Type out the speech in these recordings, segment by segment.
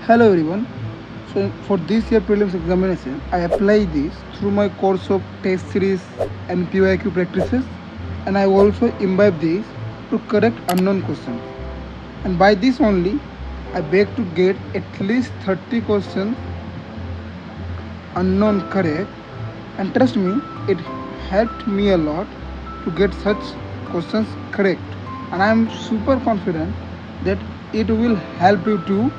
Hello everyone. So for this year prelims examination, I apply this through my course of test series and PYQ practices, and I also imbibe this to correct unknown questions. And by this only, I beg to get at least 30 questions unknown correct, and trust me, it helped me a lot to get such questions correct, and I am super confident that it will help you too.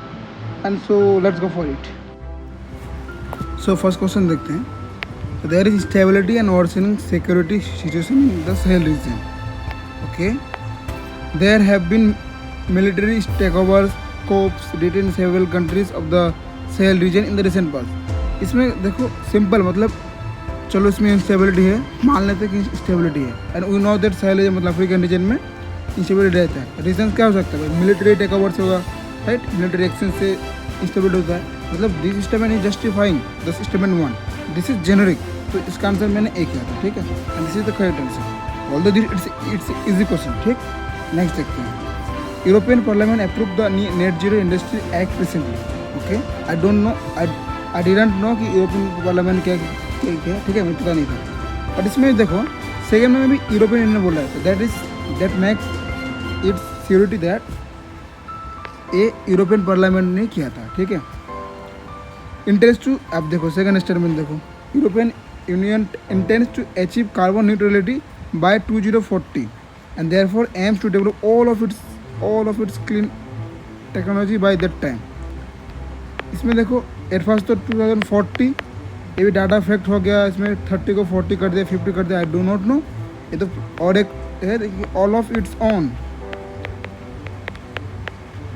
And so let's go for it. So first question देखते हैं. There is stability and worsening security situation in the Sahel region. Okay, there have been military takeovers, coups, detained several countries of the Sahel region in the recent past. इसमें देखो simple मतलब चलो इसमें instability है, मान लेते हैं कि इंस्टेबिलिटी है, and we know that Sahel मतलब अफ्रीकन रीजन में इंस्टेबिलिटी रहता है. रीजन क्या हो सकता है? मिलिट्री टेक ओवर्स होगा, राइट. मिलिट्री एक्शन से इंस्टेबिलिटी होता है. मतलब this statement is justifying the statement one. This is generic, तो इसका आंसर मैंने एक किया था, ठीक है. And this is the correct answer. Although this it's easy question, ठीक. नेक्स्ट देखते हैं. European parliament approve the net zero industry act recently. Okay, I don't know, I didn't know कि यूरोपियन पार्लियामेंट क्या है, ठीक है, मुझे पता नहीं था. बट इसमें देखो सेकेंड में भी यूरोपियन यूनियन बोला है, तो that makes its security that ये यूरोपियन पार्लियामेंट ने किया था, ठीक है. इंटेंस टू, आप देखो सेकेंड स्टेटमेंट देखो, European Union intends to achieve carbon neutrality by 2040 and therefore aims to develop all of its clean technology by that time. इसमें देखो एट फर्स्ट तो 2040, ये भी डाटा फैक्ट हो गया. इसमें 30 को 40 कर दिया, 50 कर दिया, आई डू नॉट नो. ये तो और एक है ऑल ऑफ इट्स ऑन,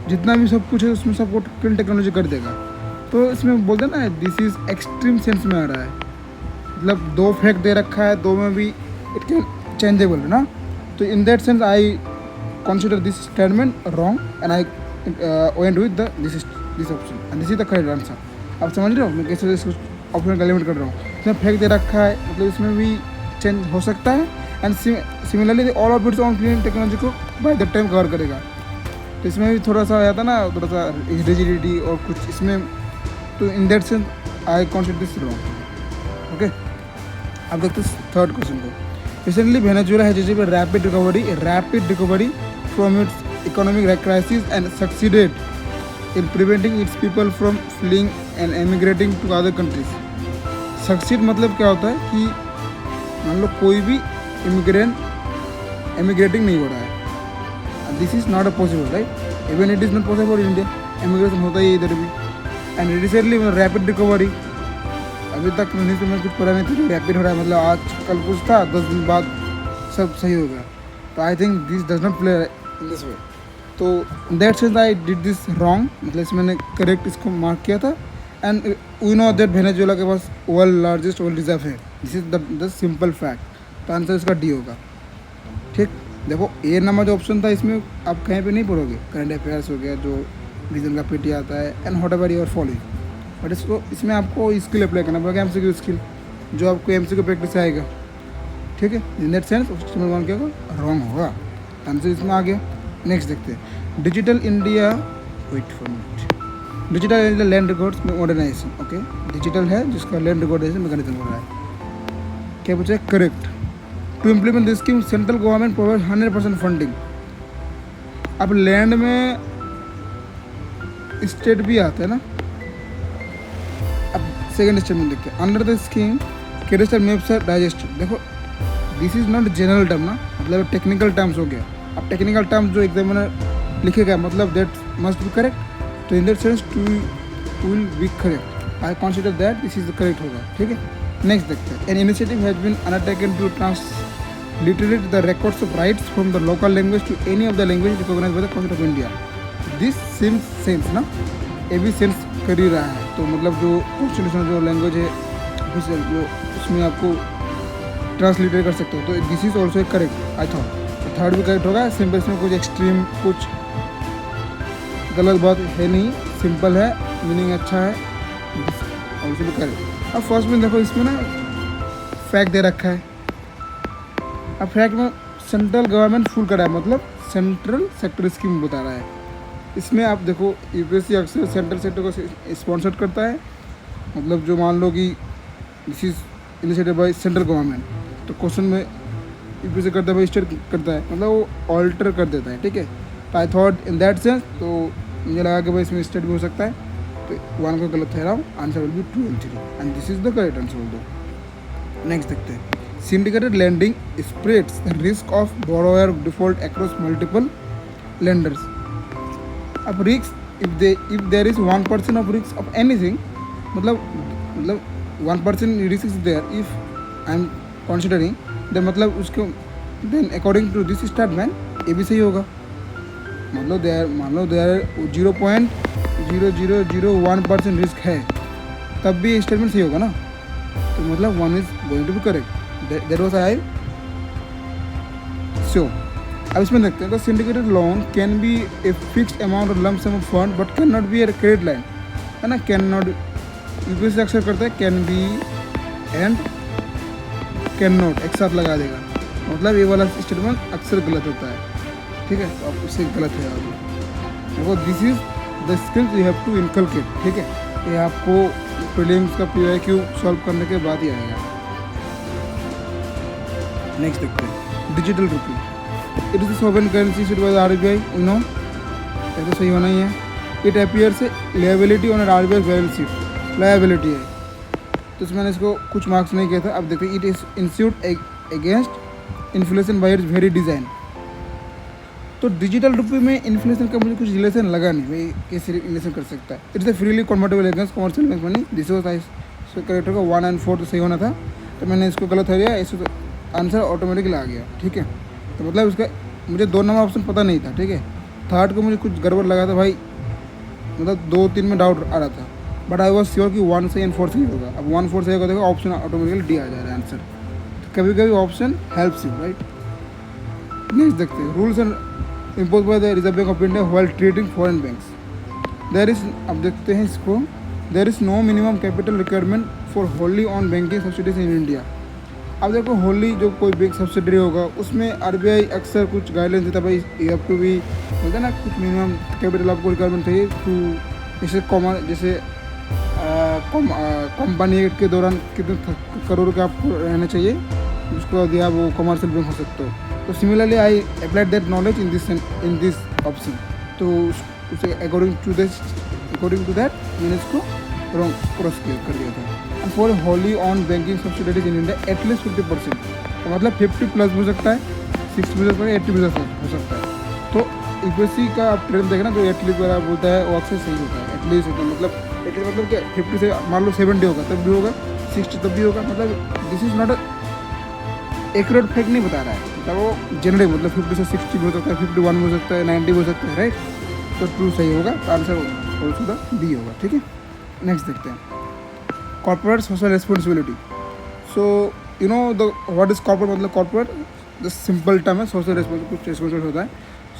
जितना भी सब कुछ है उसमें सबको क्लीन टेक्नोलॉजी कर देगा. तो इसमें बोलते हैं ना, दिस इज एक्सट्रीम सेंस में आ रहा है. मतलब दो फैक्ट दे रखा है, दो में भी इट कैन चेंजेबल है ना. तो in that sense I consider this statement wrong and I went with this option and this is the correct answer. आप समझ रहे हो मैं कैसे इसको ऑप्शन का एलिमिनेट कर रहा हूँ. इसमें फेंक दे रखा है, मतलब इसमें भी चेंज हो सकता है. And similarly all of its on clean technology को बाय दैट टाइम कवर करेगा. तो इसमें भी थोड़ा सा आया था ना, थोड़ा सा रिजिडिटी और कुछ इसमें. तो in that sense I consider this wrong. Okay, अब देखते हैं थर्ड क्वेश्चन को. Recently Venezuela has achieved rapid recovery from its economic crisis and succeeded in preventing its people from fleeing and emigrating to other countries. Succeed मतलब क्या होता है कि मान लो कोई भी emigrating नहीं हो रहा है. This is not a possible, right? Even it is not possible in India. Immigration होता ही इधर भी. And recently rapid recovery, अभी तक न्यूज़ में कुछ पता नहीं था कि रैपिड हो रहा है, मतलब आज कल कुछ था, 10 दिन बाद सब सही हो गया. तो I think this does not play in this way. तो that sense I did this wrong, मतलब इसमें मैंने करेक्ट इसको मार्क किया था. And we know that Venezuela के पास वर्ल्ड लार्जेस्ट ऑयल रिजर्व है. This is the simple fact. तो आंसर इसका डी होगा, ठीक. देखो ए नंबर जो ऑप्शन था इसमें आप कहीं पे नहीं पढ़ोगे. करंट अफेयर्स हो गया, जो रीजन का पीटी आता है, and what ever your following. But इसमें आपको स्किल अप्लाई करना पड़ेगा, एमसीक्यू स्किल, जो आपको एमसीक्यू प्रैक्टिस से आएगा, ठीक है. इन दैट सेंस स्टेटमेंट वन क्या होगा, रॉन्ग होगा. आंसर इसमें आ गया. नेक्स्ट देखते हैं. Digital India, wait for minute. Digital India land records में मॉडर्नाइजेशन. ओके, डिजिटल है जिसका लैंड रिकॉर्डाइजेशन मैकेनिज्म हो रहा है. क्या पूछा है? Correct. To implement this scheme central government provide 100% funding. अब लैंड में स्टेट भी आता है ना. अब सेकेंड स्टेटमेंट देखते हैं. Under the scheme cadastral maps are digested. देखो this is not general term ना, मतलब टेक्निकल टर्म्स हो गया. अब टेक्निकल टर्म्स जो एग्जामिनर लिखेगा, मतलब दैट मस्ट बी करेक्ट. तो in that sense two will be correct. I consider that this is the correct होगा, ठीक है. नेक्स्ट देखते हैं. An initiative has been undertaken to transliterate the records of rights from the local language to any of the language recognized by the constitution of India. This seems sense ना, ये भी sense कर ही रहा है. तो मतलब जो कॉन्स्टिट्यूशन जो लैंग्वेज है ऑफिशियल, जो उसमें आपको ट्रांसलेटर कर सकते हो. तो this is also correct I thought. तो थर्ड भी करेक्ट होगा. सिंपल, इसमें कुछ एक्सट्रीम कुछ गलत बात है नहीं, सिंपल है, मीनिंग अच्छा है. ऑल्सो भी करेक्ट. अब फर्स्ट में देखो, इसमें ना फैक्ट दे रखा है. अब फैक्ट में सेंट्रल गवर्नमेंट फुल करा है, मतलब सेंट्रल सेक्टर स्कीम बता रहा है. इसमें आप देखो यूपीएससी अक्सर सेंट्रल सेक्टर को स्पॉन्सर करता है, मतलब जो मान लो कि this is initiated by central government, तो क्वेश्चन में यूपीएससी करता है भाई स्टेट करता है, मतलब वो ऑल्टर कर देता है, ठीक है। तो I thought in that sense, तो मुझे लगा कि भाई इसमें स्टेट भी हो सकता है, तो वन को गलत ठहराऊँ, answer will be 2 and 3 and this is the correct answer although. Next देखते हैं, syndicated lending spreads the risk of borrower default across multiple lenders. अब risk, if there is 1% of risk of anything, मतलब 1% risk is there if I am considering, then मतलब उसको then according to this statement ये भी सही होगा। मान लो there 0.0001% risk है, तब भी स्टेटमेंट सही होगा ना, तो मतलब 1 is going to be correct. That was I. So, अब इसमें देखते हैं, syndicated loan can be a fixed amount और lump sum of fund but can not be a credit line, है ना। कैन नॉट यूपीएससी अक्सर करता है can be and can not एक साथ लगा देगा, मतलब ये वाला स्टेटमेंट अक्सर गलत होता है, ठीक है। तो आप उससे गलत है देखो, this is the skills you have to inculcate, ठीक है। ये आपको प्रीलिम्स का PYQ सॉल्व करने के बाद ही आएगा। नेक्स्ट देखते हैं, digital rupee, it is sovereign currency issued by the RBI, you know, ये तो सही होना ही है। It appears liability on RBI balance sheet, liability है, तो इसमें मैंने इसको कुछ मार्क्स नहीं किया था। अब देखते हैं, it is insured against inflation by its very design, तो डिजिटल रुपी में इन्फ्लेशन का मुझे कुछ रिलेशन लगा नहीं, भाई कैसे रिलेशन कर सकता है। It's freely convertible against commercial bank money, this was correct होगा, 1 and 4 तो सही होना था, तो मैंने इसको गलत हो गया, इसको आंसर ऑटोमेटिकली आ गया, ठीक है। तो मतलब इसका मुझे 2 नंबर ऑप्शन पता नहीं था, ठीक है। थर्ड को मुझे कुछ गड़बड़ लगा था भाई, मतलब 2-3 में डाउट आ रहा था, बट आई वॉज श्योर कि 1 सही एंड 4 सही होगा। अब 1 4 सही होगा, देखो ऑप्शन ऑटोमेटिकली डी आ जा रहा है आंसर, तो कभी कभी option helps you, right. Next देखते हैं, rules and impose by the Reserve Bank of India while treating foreign banks. There is, अब देखते हैं इसको, there is no minimum capital requirement for wholly owned banking subsidiaries in India. अब देखो, होली जो कोई बैंक सब्सिडरी होगा उसमें RBI अक्सर कुछ गाइडलाइंस देता है, भाई यू हैव टू बी, बोलते हैं ना, कुछ मिनिमम कैपिटल आपको रिक्वायरमेंट चाहिए टू, जैसे कंपनी के दौरान कितने करोड़ का आपको रहना चाहिए, उसको दिया वो कमर्शियल बैंक हो सकते हो। तो similarly I applied that knowledge in this option, तो उसे अकॉर्डिंग टू दैट मैंने इसको रॉन्ग क्रॉस कर दिया था। And for wholly owned banking subsidiaries in India at least 50%, तो मतलब 50 प्लस हो सकता है, 60 भी हो सकता है, 80 भी हो सकता है। तो यूपीएससी का आप ट्रेंड देखना, जो एटलीस्ट वगैरह बोलता है वो अक्सर सही होता है, एटलीस्ट होता है, मतलब क्या 50 से मान लो 70 होगा तब भी होगा, 60 तब भी होगा, मतलब this is not accurate fact नहीं बता रहा है, मतलब वो जनरल, मतलब 50 से 60 भी हो सकता है, 51 भी हो सकता है, 90 भी हो सकता है, राइट। तो ट्रू सही होगा, तो आंसर ऑल्सो बी होगा, ठीक है। नेक्स्ट देखते हैं, corporate social responsibility. So you know the what is corporate, मतलब कॉर्पोरेट द सिंपल टर्म है, सोशल रिस्पॉन्सिबिलिटी होता है।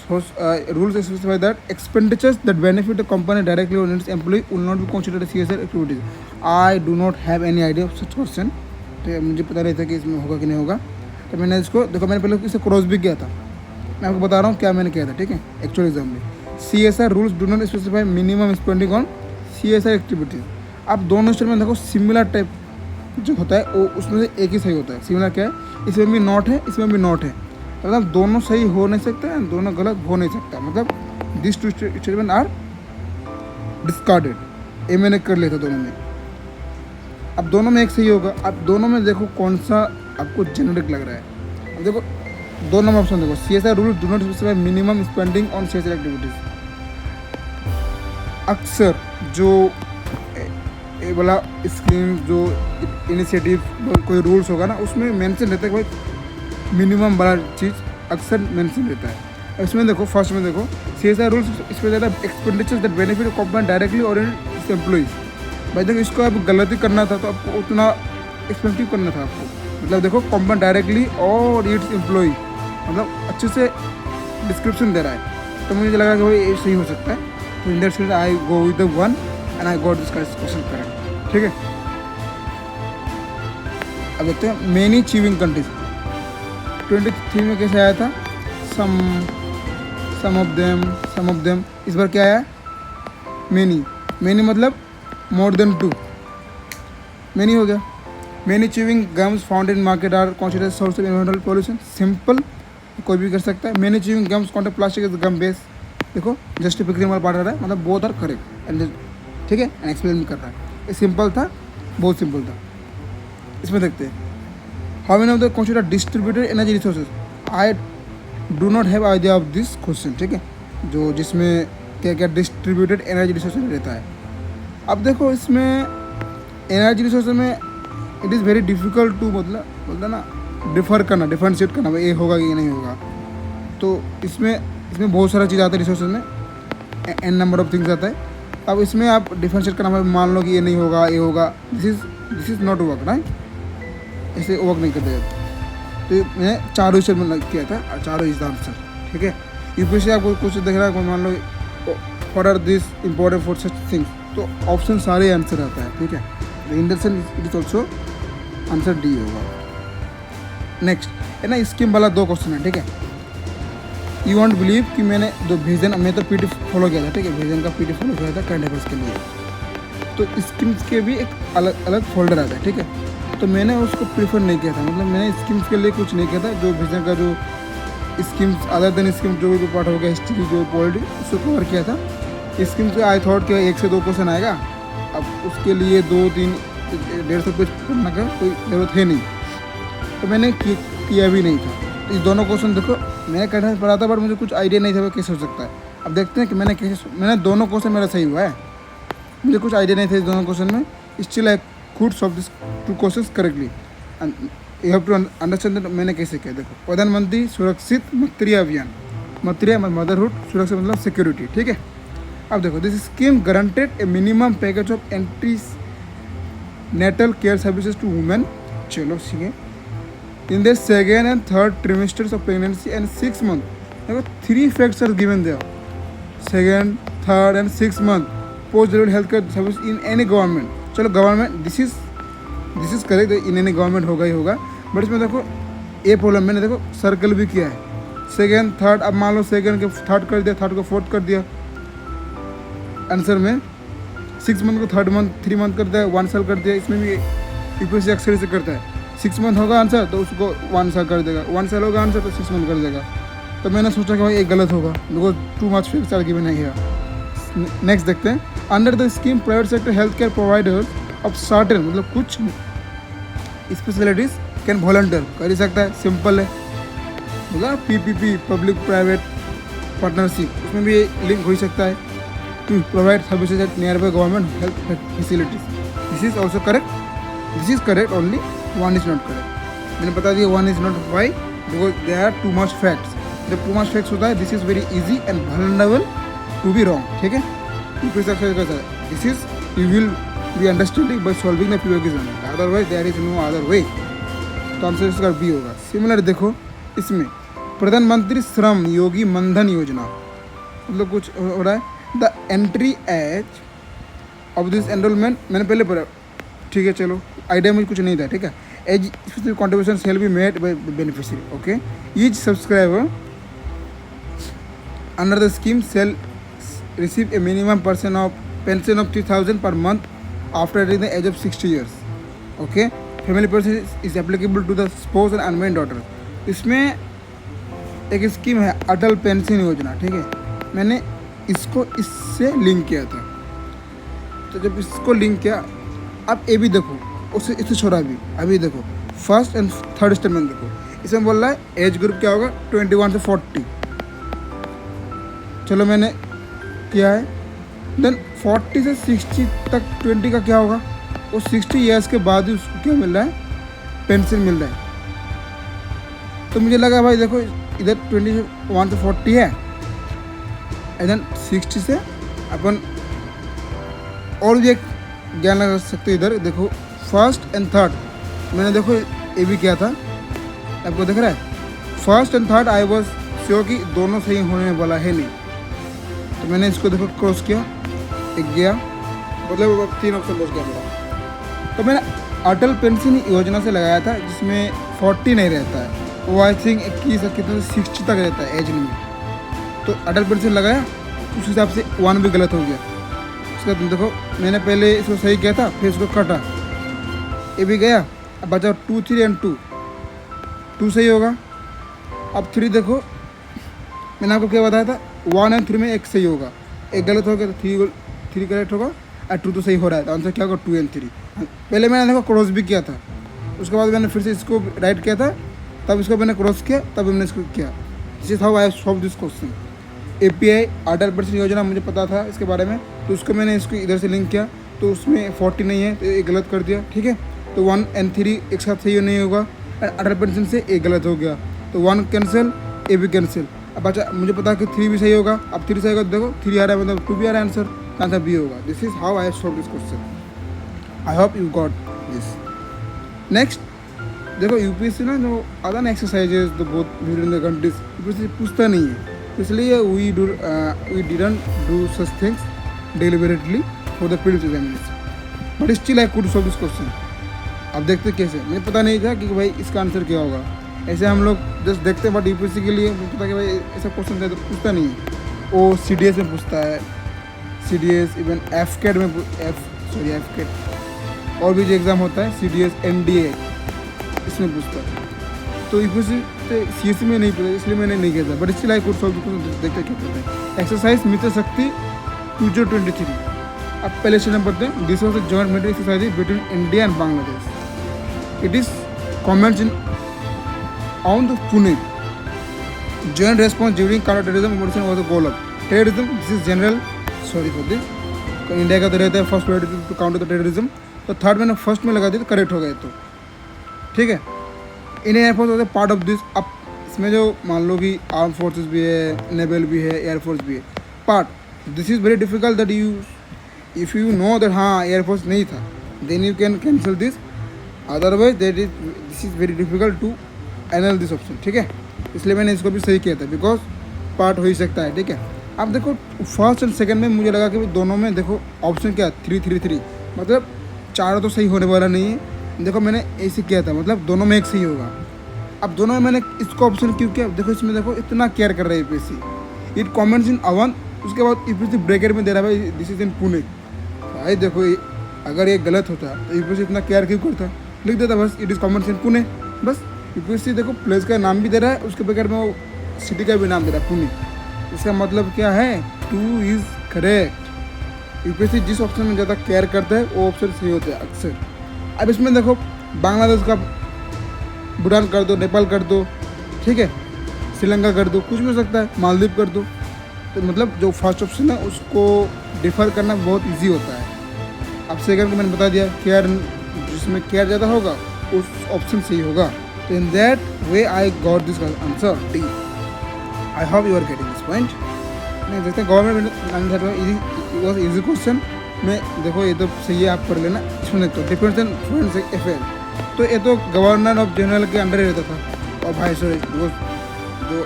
Rules specify that expenditures that benefit the company directly or its employee will not be considered as CSR activities. I do not have any idea of such question. तो मुझे पता नहीं था कि इसमें होगा कि नहीं होगा, तो मैंने इसको देखो, मैंने पहले इसे क्रॉस भी किया था, मैं आपको बता रहा हूँ क्या मैंने किया था, ठीक है। एक्चुअल एग्जाम में CSR rules do not specify minimum spending on CSR activities. आप दोनों स्टेटमेंट देखो, सिमिलर टाइप जो होता है वो उसमें से एक ही सही होता है। सिमिलर क्या है, इसमें भी नॉट है, इसमें भी नॉट है, मतलब दोनों सही हो नहीं सकते हैं, दोनों गलत हो नहीं सकता, मतलब this two statement are discarded. ये मैंने कर लिया था दोनों में, अब दोनों में एक सही होगा। अब दोनों में देखो कौन सा आपको जेनेरिक लग रहा है। अब देखो दो नंबर ऑप्शन देखो, CSR rule do not specify minimum spending on CSR activities. अक्सर जो ये वाला स्कीम जो इनिशिएटिव कोई रूल्स होगा ना, उसमें मेंशन रहता है कि भाई मिनिमम वाला चीज़ अक्सर मेंशन रहता है। इसमें देखो, फर्स्ट में देखो, CSR रूल्स इसमें ज़्यादा expenditures that benefit company directly और इट्स एम्प्लॉइज। भाई देखो, इसको आप गलती करना था तो आपको उतना एक्सपेंसिव करना था आपको, मतलब देखो कंपनी डायरेक्टली और इट्स एम्प्लॉय, मतलब अच्छे से डिस्क्रिप्शन दे रहा है, तो मुझे लगा कि भाई ये सही हो सकता है। तो in that sense I go with the 1 and I got this question correct, ठीक है। अब देखते हैं, मेनी चीविंग कंट्रीज 23 में कैसे आया था, some of them, some of them, इस बार क्या आया, मेनी, मेनी मतलब मोर देन 2, मेनी हो गया। Many chewing gums found in market are considered source of environmental pollution, simple, कोई भी कर सकता है। Many chewing gums content plastic is gum base, देखो जस्टिफिकेशन वाला पार्ट आ रहा है, मतलब बोथ आर करेक्ट एंड ठीक है, एंड एक्सप्लेन भी कर रहा है। ये सिंपल था, बहुत सिंपल था। इसमें देखते हैं, how many of the consider distributed energy resources, I do not have idea of this question, ठीक है, जो जिसमें क्या क्या डिस्ट्रीब्यूटेड एनर्जी रिसोर्सेज रहता है। अब देखो इसमें एनर्जी रिसोर्सेज में it is very difficult to मतलब बोलते ना डिफर करना, डिफरेंशिएट करना, भाई ये होगा कि ये नहीं होगा। तो इसमें बहुत सारा चीज़ आता है रिसोर्सेज में, एन नंबर ऑफ थिंग्स आता है। अब इसमें आप डिफरेंशिएट करना, भाई मान लो कि ये नहीं होगा, ये होगा, this is not work, right, ऐसे वर्क नहीं करते। तो मैंने चारों आंसर में किया था और चारों इज द आंसर, ठीक है। यूपीएससी आपको कुछ देख रहा है, मान लो what are this important for such things, तो ऑप्शन सारे आंसर आता है, ठीक है। Induction it is also answer D होगा। नेक्स्ट है ना, स्कीम वाला 2 क्वेश्चन है, ठीक है। यू वॉन्ट बिलीव कि मैंने जो विजन, मैं तो पीटी फॉलो किया था, ठीक है, विजन का पीटी फॉलो किया था करंट अफेयर्स के लिए। तो स्कीम्स के भी एक अलग अलग फोल्डर आता है, ठीक है। तो मैंने उसको प्रीफर नहीं किया था, मतलब मैंने स्कीम्स के लिए कुछ नहीं किया था। जो विजन का जो स्कीम्स अदर देन स्कीम जो भी पार्ट हो गया, हिस्ट्री जो पॉलिटी, उसको कवर किया था। स्कीम्स से आई थॉट कि 1 से 2 क्वेश्चन आएगा, अब उसके लिए 2-3 150 पेज पढ़ने का कोई ज़रूरत है नहीं, तो मैंने किया भी नहीं था। इस दोनों क्वेश्चन देखो मैंने करंट पढ़ा था, बट मुझे कुछ आइडिया नहीं था वो कैसे हो सकता है। अब देखते हैं कि मैंने दोनों क्वेश्चन मेरा सही हुआ है, मुझे कुछ आइडिया नहीं था इस दोनों क्वेश्चन में। Still I could solve this 2 questions correctly and you have to understand that मैंने कैसे किया। देखो, प्रधानमंत्री सुरक्षित मातृ अभियान, मातृ मदरहुड, सुरक्षित मतलब सिक्योरिटी, ठीक है। अब देखो, this scheme guaranteed a minimum package of antenatal care services to women, चलो ठीक है, in their second and third trimesters of pregnancy and 6 months. देखो 3 facts are given there, second, third and 6 month post delivery health care service in any government. चलो government, this is correct, in any government होगा ही होगा। But इसमें देखो a problem मैंने देखो circle भी किया है, सेकेंड थर्ड। अब मान लो सेकेंड के थर्ड कर दिया, थर्ड को फोर्थ कर दिया आंसर में, 6 मंथ को थर्ड मंथ, 3 मंथ कर दिया, 1 साल कर दिया। इसमें भी यूपीएससी अक्सर से करता है, 6 मंथ होगा आंसर तो उसको 1 साल कर देगा, 1 साल होगा आंसर तो 6 मंथ कर देगा। तो मैंने सोचा कि भाई एक गलत होगा, because too much facts are given है। नेक्स्ट देखते हैं, under the scheme private sector health care providers of certain, मतलब कुछ स्पेशलिटीज कैन वॉलंटियर कर ही सकता है, सिंपल है, मतलब पीपीपी पब्लिक प्राइवेट पार्टनरशिप, उसमें भी लिंक हो सकता है, to provide services at nearby government health facilities. This is also correct, this is correct, only 1 is not correct. मैंने बता दिया 1 is not, why, because they are too much facts. जब too much facts होता है, this is very easy and vulnerable to be wrong, ठीक है। This is you will be understanding by solving the previous exam, otherwise there is no other way. तो answer इसका B होगा। Similar देखो इसमें प्रधानमंत्री श्रम योगी मनधन योजना, मतलब कुछ हो रहा है, the entry age of this enrolment, मैंने पहले पढ़ा, ठीक है, चलो आइडिया में कुछ नहीं था, ठीक है। As special contribution shall be made by beneficiary, okay. Each subscriber under the scheme shall receive a minimum pension of 3,000 per month after reaching the age of 60 years, okay. Family pension is applicable to the spouse and unmarried daughter. इसमें एक scheme है अटल pension योजना, ठीक है, मैंने इसको इससे link किया था। तो जब इसको लिंक किया, अब ये भी देखो, उससे इससे छोड़ा भी, अभी देखो फर्स्ट एंड थर्ड स्टेटमेंट देखो, इसमें बोल रहा है एज ग्रुप क्या होगा 21 से 40, चलो मैंने किया है। देन 40 से 60 तक 20 का क्या होगा, वो 60 ईयर्स के बाद ही उसको क्या मिल रहा है, पेंशन मिल रहा है। तो मुझे लगा भाई देखो इधर 21 से 40 है, एंड देन 60 से अपन और भी एक ज्ञान लगा सकते। इधर देखो फर्स्ट एंड थर्ड, मैंने देखो ये भी किया था, आपको दिख रहा है, first and third I was sure कि दोनों सही होने वाला है नहीं, तो मैंने इसको देखो क्रॉस किया, एक गया, मतलब 3 ऑप्शन बच गया मेरा। तो मैंने अटल पेंशन योजना से लगाया था, जिसमें 40 नहीं रहता है, वो आई थिंक 21 कितने 60 तक रहता है एज लिमिट। तो अटल पेंशन लगाया, उस हिसाब से 1 भी गलत हो गया। उसके बाद देखो मैंने पहले इसको सही किया था, फिर इसको काटा, ये भी गया। अब बचा 2 3 एंड 2, 2 सही होगा। अब 3 देखो मैंने आपको क्या बताया था, 1 एंड 3 में एक सही होगा, एक गलत हो गया तो 3 करेक्ट होगा और 2 तो सही हो रहा है, तो आंसर क्या होगा 2 एंड 3। पहले मैंने देखो क्रॉस भी किया था, उसके बाद मैंने फिर से इसको राइट किया था, तब इसको मैंने क्रॉस किया, तब मैंने इसको किया। This is how I solve this question. API Atal pension योजना मुझे पता था इसके बारे में, तो उसको मैंने इसको इधर से लिंक किया, तो उसमें 40 नहीं है तो ये गलत कर दिया, ठीक है। तो 1 एंड 3 एक साथ सही नहीं होगा, अटल पेंशन से एक गलत हो गया, तो 1 कैंसिल, ए भी कैंसिल। अब अच्छा मुझे पता है कि 3 भी सही होगा, अब 3 सही होगा तो देखो 3 आ रहा है, मतलब 2 भी आ रहा है, आंसर बी होगा। This is how I solve this question. I hope you got this. Next देखो यूपीएससी ना जो आता ना एक्सरसाइजेज तो बहुत ड्यूरिंग द कंट्रीज, यूपीएससी पूछता नहीं है, इसलिए we didn't do such things deliberately for the prelims examination, but still I could solve this question. अब देखते कैसे, मुझे पता नहीं था कि भाई इसका आंसर क्या होगा, ऐसे हम लोग जस्ट देखते हैं, बट यूपीएससी के लिए मुझे पता कि भाई ऐसा क्वेश्चन तो पूछता नहीं है। वो CDS में पूछता है, CDS इवन FCAT में FCAT और भी जो एग्ज़ाम होता है CDS NDA इसमें पूछता है, तो यूपीएससी CSE में नहीं पूछा, इसलिए मैंने नहीं किया था, but still I could solve देखते क्या कहते हैं। एक्सरसाइज मित्र शक्ति 2023। अब पहले से नंबर दें, this was the joint military exercise between India and Bangladesh. It is comments in on the Pune joint response during counter-terrorism operation was the goal of terrorism. This is general. Sorry for this. तो India का तो रहता है first priority to counter the terrorism, तो third मैंने first में लगा दी तो करेक्ट हो गए, तो ठीक है। Indian air force was a part of this. अब इसमें जो मान लो कि आर्म फोर्सेस भी है, नेवल भी है, एयरफोर्स भी है, part. This is very difficult that you if you know that हाँ एयरफोर्स नहीं था, then you can cancel this, otherwise this is very difficult to annul this option, ठीक है। इसलिए मैंने इसको भी सही किया था, बिकॉज पार्ट हो ही सकता है, ठीक है। अब देखो फर्स्ट एंड सेकंड में मुझे लगा कि दोनों में देखो ऑप्शन क्या 3 3 3, मतलब चारों तो सही होने वाला नहीं है। देखो मैंने ऐसे किया था, मतलब दोनों में एक सही होगा। अब दोनों में मैंने इसको ऑप्शन क्यों किया, देखो इसमें देखो इतना केयर कर रहा है यूपीएससी, इट कमेंट्स इन अवन, उसके बाद यूपीएससी ब्रेकेट में दे रहा है भाई दिस इज इन पुणे। भाई देखो अगर ये गलत होता तो यूपीएससी इतना केयर क्यों करता, लिख देता बस it is comments in Pune, बस। यूपीएससी देखो प्लेस का नाम भी दे रहा है, उसके बगैर में वो सिटी का भी नाम दे रहा है पुणे, इसका मतलब क्या है 2 इज़ करेक्ट। यूपीएससी जिस ऑप्शन में ज़्यादा केयर करता है वो ऑप्शन सही होता है अक्सर। अब इसमें देखो बांग्लादेश का भूटान कर दो, नेपाल कर दो, ठीक है, श्रीलंका कर दो, कुछ भी हो सकता है, मालदीव कर दो, तो मतलब जो फर्स्ट ऑप्शन है उसको डिफर करना बहुत ईजी होता है। अब सेकंड को मैंने बता दिया, केयर जिसमें केयर ज़्यादा होगा उस ऑप्शन सही होगा, तो in that way I got this answer D. I hope you are getting this point. नहीं देखते गवर्नमेंट वॉज इजी क्वेश्चन में, देखो ये तो सही है, आप पढ़ लेना। इसमें देखो डिफेंस एंड फोरेंसिक अफेयर, तो ये तो गवर्नर ऑफ जनरल के अंडर ही रहता था, और भाई सॉरी वो जो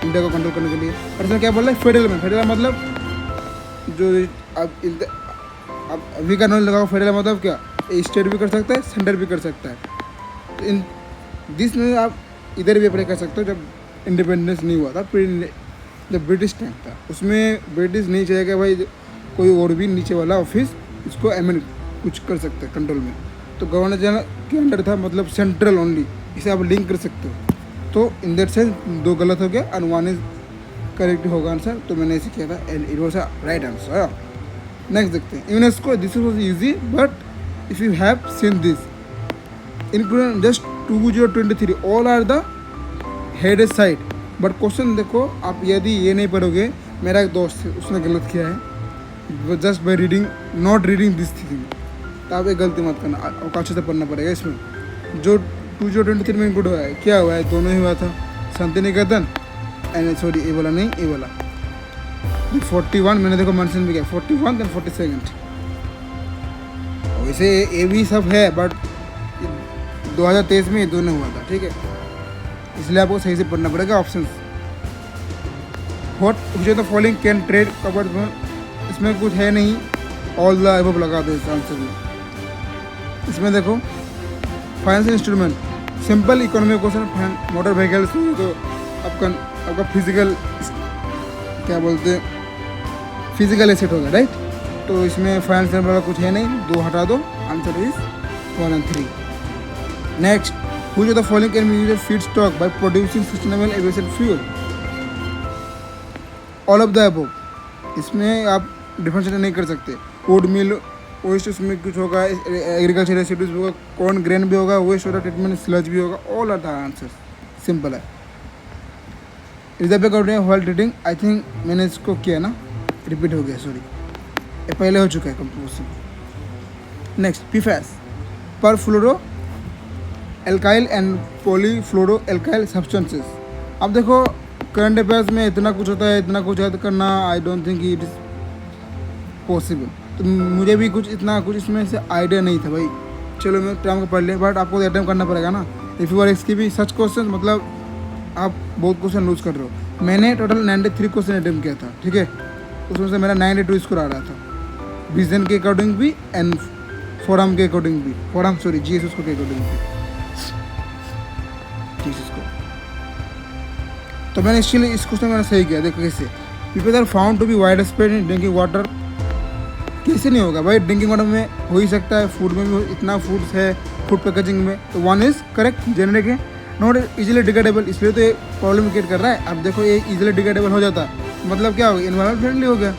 इंडिया को कंट्रोल करने के लिए। और इसमें क्या बोल रहा है फेडरल में, फेडरल मतलब जो अब अभी का नॉलेज लगाओ, फेडरल मतलब क्या, स्टेट भी कर सकता है, सेंटर भी कर सकता है। तो इन दिस में आप इधर भी अप्लाई कर सकते हो। जब इंडिपेंडेंस नहीं हुआ था, जब ब्रिटिश टाइम था, उसमें ब्रिटिश नहीं चाहिए कि भाई कोई और भी नीचे वाला ऑफिस इसको एमेंड कुछ कर सकता है कंट्रोल में, तो गवर्नर जनरल के अंडर था, मतलब सेंट्रल ओनली, इसे आप लिंक कर सकते हो। तो इन दैट सेंस 2 गलत हो गया एंड 1 इज करेक्ट होगा आंसर, तो मैंने ऐसे किया था and it was a right answer. Next देखते हैं UNESCO. This was easy, but if you have seen this including just 2023 all are the headed side, but question देखो आप यदि ये नहीं पढ़ोगे, मेरा एक दोस्त है उसने गलत किया है just by reading not reading this thing, तो आप एक गलती मत करना, आपको अच्छे से पढ़ना पड़ेगा। इसमें जो 2023 में इंक्लूड हुआ है, क्या हुआ है, दोनों ही हुआ था, शांति निकेतन एंड सॉरी ये वाला नहीं, ये वाला 41 मैंने देखो मेंशन भी किया, 41 एंड 42। वैसे ये भी सब है, बट 2023 में ये दोनों हुआ था, ठीक है, इसलिए आपको सही से पढ़ना पड़ेगा option. What which of the following can trade covered, इसमें कुछ है नहीं, ऑल द अबव लगा दो इस आंसर में। इसमें देखो financial instrument, simple economic question, motor vehicles, तो आपका फिजिकल क्या बोलते हैं फिजिकल एसेट होगा, राइट। तो इसमें फाइनेंशियल वाला कुछ है नहीं, 2 हटा दो, answer is 1 and 3। Next, which of the following can be used as feedstock by producing sustainable aviation fuel? All of the above. इसमें आप डिफरेंशिएट नहीं कर सकते। वुड मिल वेस्ट, उसमें कुछ होगा, एग्रीकल्चर रेसिड्यूज भी होगा, कॉर्न ग्रेन भी होगा, वेस्ट वाटर ट्रीटमेंट स्लज भी होगा। All are the answer, simple है। Reserve while treating, I think मैंने इसको किया ना, रिपीट हो गया, सॉरी, ये पहले हो चुका है कंपोजिशन। नेक्स्ट, पीफैस, पर फ्लोरो एल्काइल एंड पॉलीफ्लोरो एल्काइल सब्सटेंसेस। अब देखो करंट अफेयर्स में इतना कुछ होता है, इतना कुछ याद करना, I don't think it is possible. तो मुझे भी कुछ इतना कुछ इसमें से आइडिया नहीं था भाई। चलो मैं टाइम को पढ़ लिया, बट आपको अटेम्प्ट करना पड़ेगा ना। इफ़ यू आर इसकी भी सच क्वेश्चन, मतलब आप बहुत क्वेश्चन लूज कर रहे हो। मैंने टोटल 93 क्वेश्चन अटेम्प्ट किया था, ठीक है। उसमें से मेरा 92 स्कोर आ रहा था, विजन के अकॉर्डिंग भी एंड फोरम के अकॉर्डिंग भी, फोरम सॉरी जीएस उसको के अकॉर्डिंग भी, जीएस को। तो मैंने इसलिए इस क्वेश्चन मैंने सही किया। देखो कैसे, people are found to be wide spread in drinking water. कैसे नहीं होगा भाई, ड्रिंकिंग वाटर में हो ही सकता है, फूड में भी इतना फूड्स है, फूड पैकेजिंग में। तो 1 इज करेक्ट, जेनेरिक है, नॉट इजीली डिग्रेडेबल, इसलिए तो ये प्रॉब्लम क्रिएट कर रहा है। अब देखो ये इजीली डिग्रेडेबल हो जाता है, मतलब क्या हो गया, इन्वायरमेंट फ्रेंडली हो गया,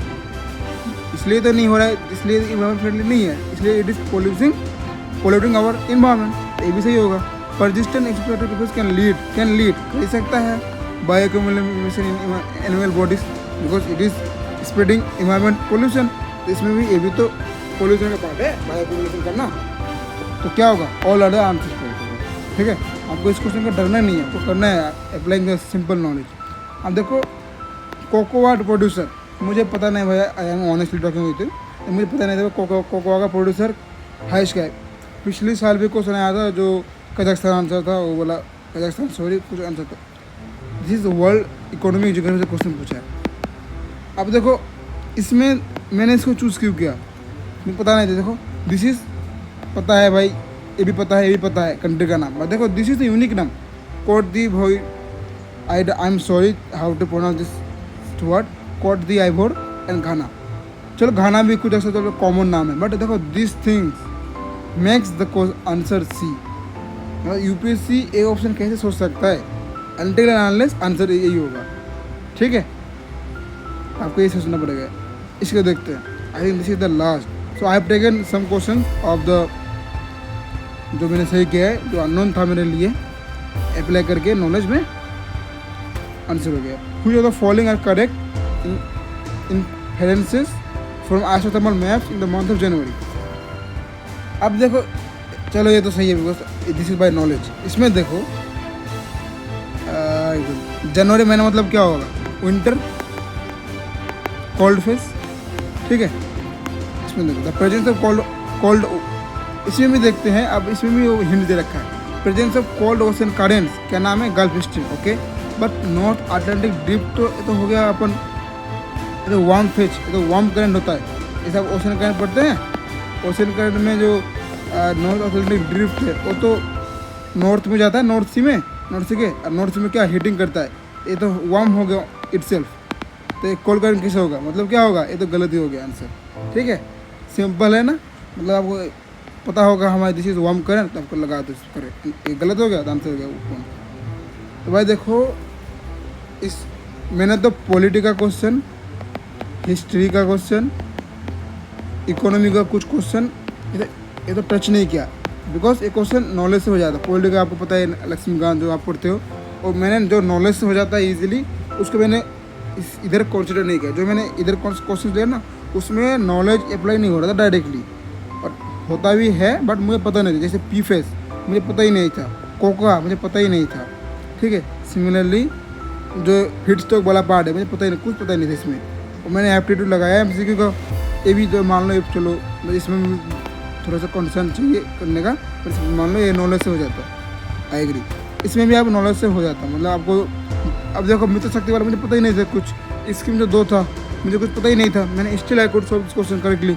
इसलिए तो नहीं हो रहा है, इसलिए इन्वायरमेंट फ्रेंडली नहीं है, इसलिए it is polluting our environment. ये भी सही होगा। Persistent exploratory process can lead कर सकता है bioaccumulation in animal bodies because it is spreading environment pollution. तो इसमें भी ये भी तो पोल्यूशन का पार्ट है, बायोअक्यूमुलेशन करना। तो क्या होगा, ऑल आर द आंसर्स होगा, ठीक है। आपको इस क्वेश्चन का डरना नहीं है, आपको करना है अप्लाइंग द सिंपल नॉलेज। अब देखो कोकोआ प्रोड्यूसर, मुझे पता नहीं भैया, I am honestly talking with you, मुझे पता नहीं था कोकोआ का प्रोड्यूसर हाइश का है। पिछले साल भी क्वेश्चन आया था जो कजाकिस्तान आंसर था, वो बोला कजाकिस्तान, सॉरी कुछ आंसर था। This is world economic geography से क्वेश्चन पूछा है। अब देखो इसमें मैंने इसको चूज़ क्यों किया, मुझे पता नहीं था। देखो दिस इज पता है भाई, ये भी पता है, ये भी पता है कंट्री का नाम, बट देखो दिस इज द यूनिक नाम, Cote d'Ivoire, I am sorry how to pronounce this word, Cote d'Ivoire and Ghana. चलो घाना भी कुछ ऐसा तो कॉमन नाम है, बट देखो this things makes the answer C. मतलब यूपीएससी ए ऑप्शन कैसे सोच सकता है, अनटिल एंड अनलेस आंसर यही होगा, ठीक है। आपको ये सोचना पड़ेगा। इसको देखते हैं, I think this is the last. So I have taken some question of the, जो मैंने सही किया है, जो अननोन था मेरे लिए, अप्लाई करके नॉलेज में आंसर हो गया। Which of the following are correct inferences from isothermal maps in the month of January. अब देखो चलो ये तो सही है because this is by knowledge. इसमें देखो जनवरी महीना मतलब क्या होगा, विंटर, कोल्ड फेस, ठीक है। इसमें देखो द प्रेजेंस ऑफ कोल्ड, इसमें भी देखते हैं। अब इसमें भी वो हिंट दे रखा है, presence of cold ocean currents, क्या नाम है, gulf stream, okay. But north Atlantic drift तो हो गया अपन, ये तो वार्म फेज, ये तो वार्म करंट होता है, ये सब ओशन करंट पढ़ते हैं। ओशन करंट में जो नॉर्थ अटलांटिक ड्रिफ्ट है वो तो नॉर्थ में जाता है, नॉर्थ सी में, नॉर्थ सी के, और नॉर्थ सी में क्या हीटिंग करता है, ये तो वार्म हो गया इटसेल्फ। तो एक कोल्ड करंट कैसे होगा, मतलब क्या होगा, ये तो गलत ही हो गया आंसर, ठीक है। सिंपल है ना, मतलब आपको पता होगा हमारे दिस इज वार्म करंट, तो आपको लगा दो करें, ये गलत हो गया तो आंसर हो गया वो कौन। तो भाई देखो इस मैंने तो पॉलिटी का क्वेश्चन, हिस्ट्री का क्वेश्चन, इकोनॉमी का कुछ क्वेश्चन ये तो टच नहीं किया, बिकॉज ये क्वेश्चन नॉलेज से हो जाता है। पॉलिटी का आपको पता है लक्ष्मीकांत जो आप पढ़ते हो, और मैंने जो नॉलेज से हो जाता है ईजिली, उसको मैंने इधर कंसिडर नहीं किया। जो मैंने इधर क्वेश्चन लिया ना, उसमें नॉलेज अप्लाई नहीं हो रहा था डायरेक्टली, और होता भी है बट मुझे पता नहीं था। जैसे पीफेस मुझे पता ही नहीं था, कोकोआ मुझे पता ही नहीं था, ठीक है। सिमिलरली जो फीड स्टॉक वाला पार्ट है मुझे पता ही नहीं, कुछ पता ही नहीं था इसमें, और मैंने एप्टीट्यूड लगाया एमसीक्यू का। ये भी तो मान लो, चलो इसमें थोड़ा सा कंसर्न चाहिए करने का, पर मान लो ये नॉलेज से हो जाता है, आई एग्री। इसमें भी आप नॉलेज से हो जाता, मतलब आपको अब देखो मित्र शक्ति वाला मुझे पता ही नहीं था कुछ, स्कीम जो 2 था मुझे कुछ पता ही नहीं था, मैंने still I could solve this question correctly.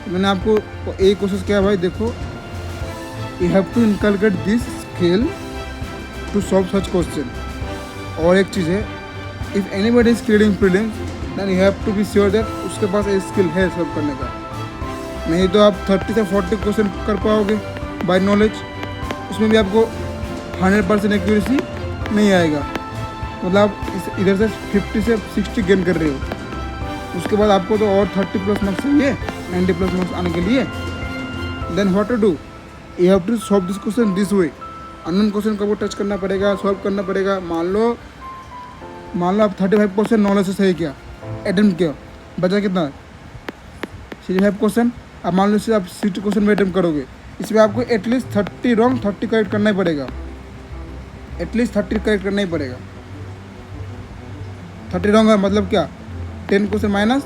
मैंने आपको एक कोशिश किया भाई, देखो you have to inculcate this skill to solve such question. और एक चीज़ है, if anybody is clearing prelims then you have to be sure that उसके पास ये स्किल है सॉल्व करने का। नहीं तो आप 30 से 40 क्वेश्चन कर पाओगे बाय नॉलेज, उसमें भी आपको 100% एक्यूरेसी नहीं आएगा। मतलब आप इधर से 50 से 60 गेन कर रहे हो, उसके बाद आपको तो और 30 प्लस मार्क्स चाहिए 90 प्लस मार्क्स आने के लिए। Then what to do, you have to solve this question this way. Unknown question को टच करना पड़ेगा, सॉल्व करना पड़ेगा। मान लो आप 35% नॉलेज से सही किया, अटेम्प्ट किया, बचा कितना 65 क्वेश्चन। अब मान लो इससे आप 60 क्वेश्चन में अटेम्प्ट करोगे, इसमें आपको एटलीस्ट 30 रॉन्ग 30 करेक्ट करना ही पड़ेगा, एटलीस्ट 30 करेक्ट करना ही पड़ेगा। 30 रॉन्ग है मतलब क्या, 10 क्वेश्चन माइनस,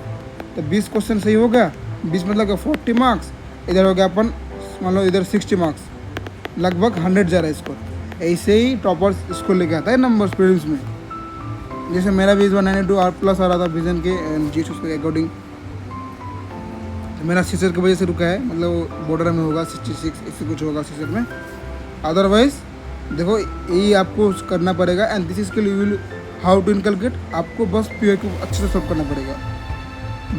तो 20 क्वेश्चन सही हो गया, 20 मतलब क्या 40 मार्क्स, इधर हो गया अपन मान लो इधर 60 मार्क्स, लगभग 100 जा रहा है स्कोर। ऐसे ही टॉपर्स स्कोर लेके आता है नंबर्स प्रीलिम्स में। जैसे मेरा भी इस बार 92 आर प्लस आ रहा था विजन के जी उसके अकॉर्डिंग, तो मेरा सीसर की वजह से रुका है, मतलब बॉर्डर में होगा 66 इससे कुछ होगा सीसर में। अदरवाइज देखो यही आपको करना पड़ेगा, and this skill you will how to inculcate. आपको बस पीओ को अच्छे से सॉल्व करना पड़ेगा,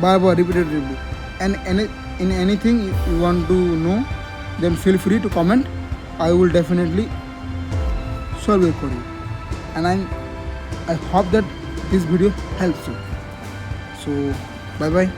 बार बार repeatedly. And in anything you want to know then feel free to comment, I will definitely solve it for you, and I hope that this video helps you. So bye bye.